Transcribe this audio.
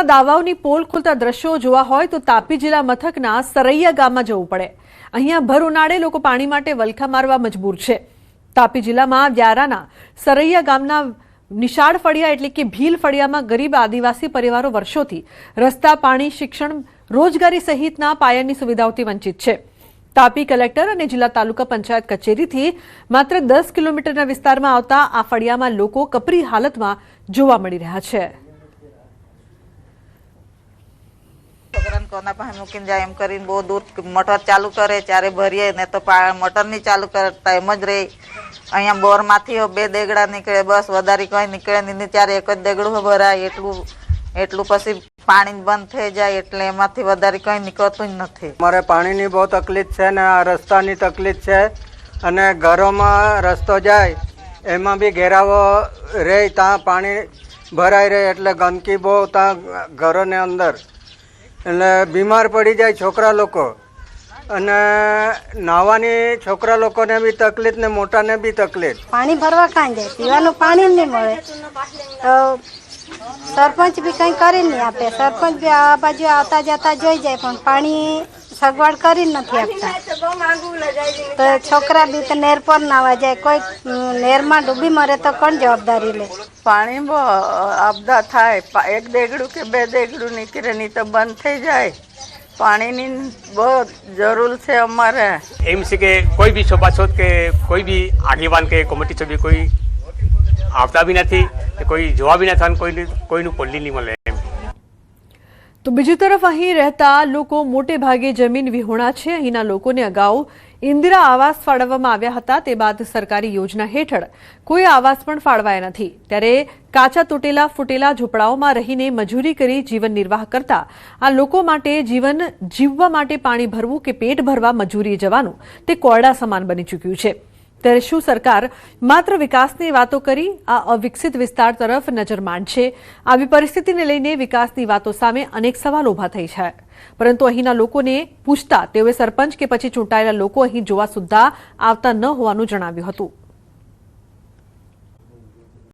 શહેરમાં દાવાઓની પોલ ખુલતા દ્રશ્યો જોવા હોય તો તાપી જિલ્લા મથકના સરૈયા ગામમાં જવું પડે। અહીંયા ભર ઉનાળે લોકો પાણી માટે વલખા મારવા મજબૂર છે। તાપી જિલ્લામાં વ્યારાના સરૈયા ગામના નિશાળ ફળિયા એટલે કે ભીલ ફળિયામાં ગરીબ આદિવાસી પરિવારો વર્ષોથી રસ્તા, પાણી, શિક્ષણ, રોજગારી સહિતના પાયાની સુવિધાઓથી વંચિત છે। તાપી કલેક્ટર અને જિલ્લા તાલુકા પંચાયત કચેરીથી માત્ર 10 કિલોમીટરના વિસ્તારમાં આવતા આ ફળિયામાં લોકો કપરી હાલતમાં જોવા મળી રહ્યા છે। कोना पास मुकिन जाए एम करीने बहुत दूर मोटर चालू करे त्यारे भरीए ने तो मोटर नहीं चालू करता एम ज रही। अहींया बोर मांथी 2 देगड़ा निकळे बस वधारे कई निकळे नहीं त्यारे एक ज देगड़ुं भराय एटलू पछी पाणी बंद थई जाए एटले एमांथी वधारे कई निकळतुं ज नथी। अमारे पाणीनी बहुत तकलीफ छे ने आ रस्तानी तकलीफ छे अने घरोमां रस्तो जाय एमां बी घेरावो रहे तां पाणी भराई रहे एटले गंदकी बहुत तां घरोने अंदर એટલે બીમાર પડી જાય છોકરા લોકો અને નાવાની છોકરા લોકોને બી તકલીફ ને મોટાને બી તકલીફ। પાણી ભરવા કાંઈ જાય પીવાનું પાણી નહીં મળે તો સરપંચ બી કંઈ કરી નહીં આપે। સરપંચ બી આ બાજુ આવતા જતા જોઈ જાય પણ પાણી સગવડ કરી નથી આપતા। તો છોકરા બી તો નેર પર નાવા જાય, કોઈ નેરમાં ડૂબી મરે તો કોણ જવાબદારી લે? पाणी आपदा थाय 1 देगड़ू के 2 देगड़ू निकले नहीं तो बंद थी जाए। पानी नी बहुत जरूर है अमारे। एम से के कोई भी शोभाशोध के कोई भी आगेवान के कमिटी से भी कोई आवता भी नहीं, कोई जोवा भी नहीं, कोई पोली नहीं मळे। तो बीजी तरफ अहीं रहता लोको मोटे भागे जमीन विहोणा छे। अहींना लोकोने अगाऊ इंदिरा आवास फाळववामां आव्या हता, ते बाद सरकारी योजना हेठळ कोई आवास पण फाळवाया नथी। त्यारे काचा तूटेला फूटेला झूंपड़ाओमां रहीने मजूरी करी जीवन निर्वाह करता आ लोको माटे जीवन जीववा माटे पाणी भरवुं के पेट भरवा मजूरी जवानुं ते कोरडा समान बनी चूक्युं छे। ત્યારે શું સરકાર માત્ર વિકાસની વાતો કરી આ અવિકસિત વિસ્તાર તરફ નજર માંડશે? આવી પરિસ્થિતિને લઈને વિકાસની વાતો સામે અનેક સવાલ ઉભા થઈ છે, પરંતુ અહીંના લોકોને પૂછતા તેઓએ સરપંચ કે પછી ચૂંટાયેલા લોકો અહીં જોવા સુદ્ધા આવતા ન હોવાનું જણાવ્યું હતું।